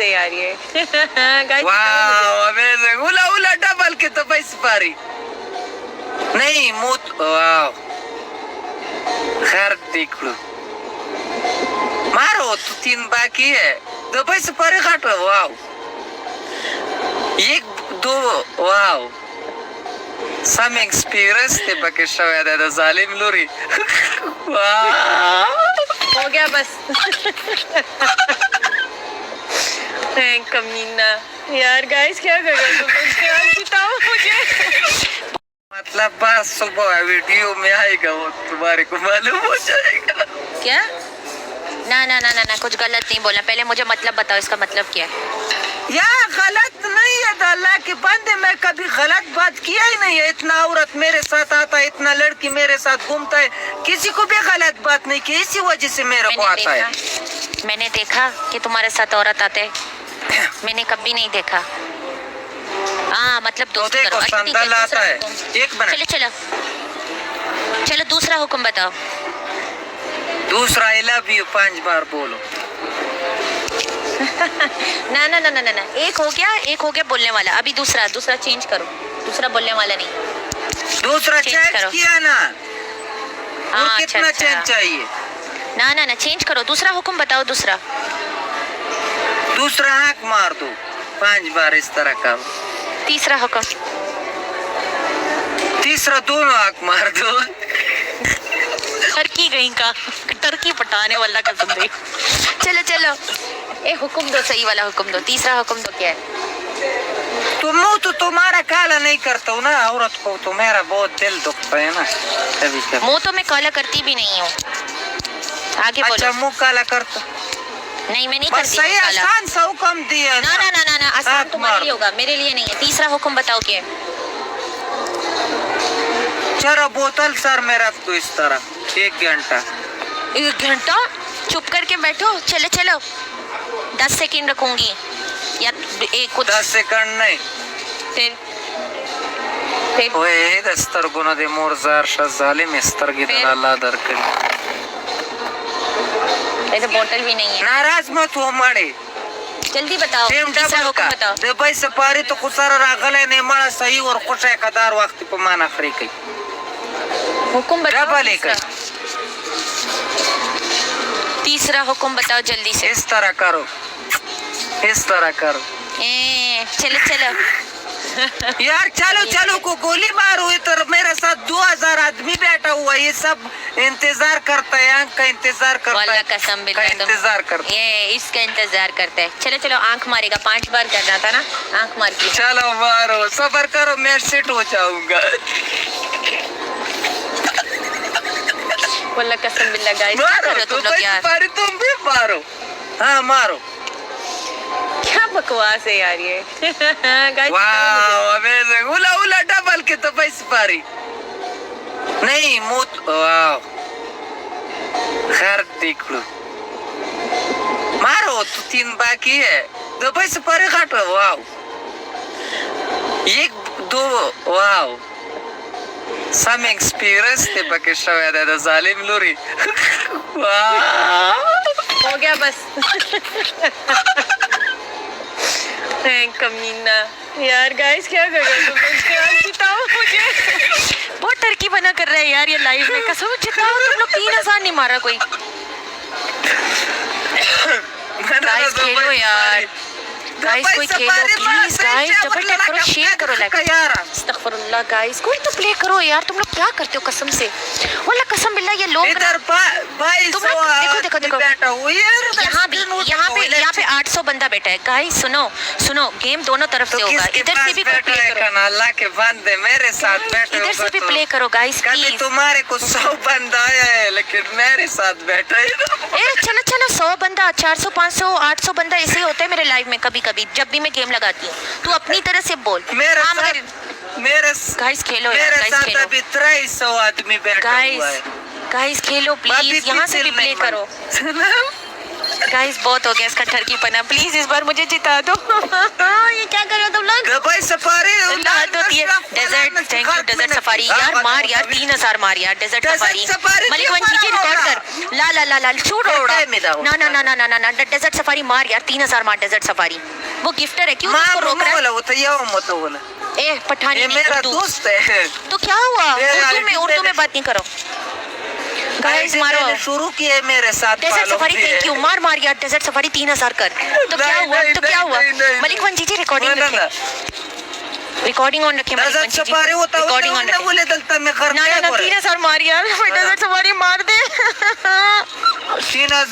है यार ये। गाइस वाह अमेजिंग, उला उला डबल के तो पैसे पारी नहीं मूत। वाह खैर देख लो, मारो तो 3 बाकी है, तो पैसे पारे काटो। वाह 1 2 वाह सम एक्सपीरियंस ते बाकी शवाया दादा जालिम लोरी। वाह हो गया बस। कमीना यार। गाइस क्या कर रहे हो तुम? बताओ मुझे। मतलब बस सुबह वीडियो में आएगा वो तुम्हारे को मालूम हो जाएगा। क्या? ना ना ना ना ना कुछ गलत नहीं बोला, पहले मुझे मतलब बताओ, इसका मतलब क्या है? यार गलत नहीं है तो अल्लाह के बंदे, मैं कभी गलत बात किया ही नहीं है। इतना औरत मेरे साथ आता है, इतना लड़की मेरे साथ घूमता है, किसी को भी गलत बात नहीं की, इसी वजह से मेरे को आता है। मैंने देखा कि तुम्हारे साथ औरत आते, मैंने कभी नहीं देखा। हाँ मतलब दोस्त देखो संदल आता है। 1 मिनट चलो चलो चलो, दूसरा हुक्म बताओ। दूसरा आई लव यू 5 बार बोलो। ना ना ना ना ना ना, एक हो गया बोलने वाला। अभी दूसरा चेंज करो, दूसरा बोलने वाला नहीं। दूसरा चेंज किया ना। हाँ कितना चेंज चाहिए? ना ना ना चेंज करो, दूसरा हुक्म बताओ। दूसरा आंख मार दो 5 बार इस तरह का। तीसरा हुक्म। तीसरा दोनों आंख मार दो। टर्की गई का, टर्की पटाने वाला कसम दे। चलो चलो, ए हुक्म दो, सही वाला हुक्म दो। तीसरा हुक्म दो क्या है? तो मुँह तो तुम्हारा काला नहीं करता हूँ ना, औरत को तो मेरा बहुत दिल दुखता है ना कभी कभी। मुँह तो मैं काला करती भी नहीं हूँ। आगे बोलो। अच्छा मुँह काला करता? नहीं मैं नहीं बस करती सही काला। आसान सा हुक्म दिया ना ना ना ना ना, आसान तुम्हारे लिए होगा, मेरे लिए नहीं है। तीसरा हुक्म बताओ क्या है? चलो बोतल सर में रख दो इस तरह 1 घंटा। 1 घंटा चुप करके बैठो। चलो चलो 10 सेकंड रखूंगी या एक कुछ। 10 सेकंड नहीं, फिर ओए दस्तर गुना दे मोरजार शजालिम इस्तर की फिर? अल्लाह दर कर। ऐसे बोतल भी नहीं है। नाराज मत हो माड़े, जल्दी बताओ, टेम तीसरा डबल हुक्म का बताओ। दे भाई सपारी तो कुसारा रागले ने माड़ा सही और खुश है कदार वक्त पे माना खरी कई हुक्म बताओ। डबल एक तीसरा हुक्म बताओ जल्दी से। इस तरह करो, इस तरह करो। चलो चलो। यार चलो चलो को गोली मारो। इधर मेरे साथ 2000 आदमी बैठा हुआ, ये सब इंतजार करता है, आंख का इंतजार करता है, कसम का इंतजार करता है। ये इसका इंतजार करता है। चलो चलो, आंख मारेगा 5 बार करना था ना, आंख मार के। चलो मारो, सबर करो, मैं सेट हो जाऊंगा। वल्लाह कसम बिल्लाह गाइस, मारो तुम लोग यार, पारी तुम भी मारो। हाँ मारो। क्या बकवास है यार ये। गाइस वाह अमेजिंग, उला उला डबल के तो पैसे पारी नहीं मूत। वाह खैर देख लो, मारो तो 3 बाकी है, तो पैसे पारे काटो। वाह 1 2 वाह सम एक्सपीरियंस ते बाकी शवाया दादा जालिम लोरी। वाह हो गया बस। कमीना यार। गाइस क्या कर रहे हो तुम? बताओ मुझे। बहुत टर्की बना कर रहे हैं यार ये लाइव में, कसम जिताओ तुम लोग। 3000 नहीं मारा कोई। गाइस खेलो यार, गाइस कोई खेलो प्लीज। गाइस डबल टैप करो, शेयर करो, लाइक। अस्तगफिरुल्लाह गाइस, कोई तो प्ले करो यार। तुम लोग क्या करते हो कसम से, वल्लाह कसम बिल्लाह। ये लोग इधर भाई तुम लोग देखो देखो देखो, बैठा हुआ यहाँ पे 800 बंदा बैठा है। गाइस सुनो सुनो, गेम दोनों तरफ से होगा। इधर से भी प्ले करो, अल्लाह के बंदे मेरे साथ बैठे। इधर से भी प्ले करो गाइस प्लीज। तुम्हारे को 100 बंदा आया है लेकिन मेरे साथ बैठा है। चलो चलो, 100 बंदा, 400 500 800 बंदा ऐसे ही होता है मेरे लाइव में कभी कभी, जब भी मैं गेम लगाती हूँ। तू अपनी तरह से बोल। मेरे गाइस खेलो यार, मेरे गाइस साथ खेलो। अभी 300 आदमी बैठा हुआ है। गाइस खेलो प्लीज, यहाँ से भी प्ले करो। गाइस बहुत हो गया इसका ठरकी पना, प्लीज इस बार मुझे जिता दो। ये क्या कर रहे हो तुम लोग? Dubai safari desert, thank you desert safari. यार मार यार 3000 मार यार डेजर्ट सफारी। मलिक वन चीजें रिकॉर्ड कर। ला ला ला ला छूट रोड़ा। ना ना ना ना ना ना डेजर्ट सफारी मार यार 3000 मार डेजर्ट सफारी। वो गिफ्टर है, क्यों उसको रोक रहा है? वो तो ये मत बोला, ए पठानी मेरा दोस्त है। तो क्या हुआ? उर्दू में बात नहीं करो गाइस। मारो शुरू किए मेरे साथ डेजर्ट सफारी। थैंक यू मार मार यार डेजर्ट सफारी 3000 कर। तो क्या हुआ? तो क्या हुआ? मलिक वन जी रिकॉर्डिंग रखे, रिकॉर्डिंग ऑन रखे। मलिक वन जी रिकॉर्डिंग ऑन रखे। बोले दलता मैं ना ना 3000 मार यार डेजर्ट सफारी मार दे। 3000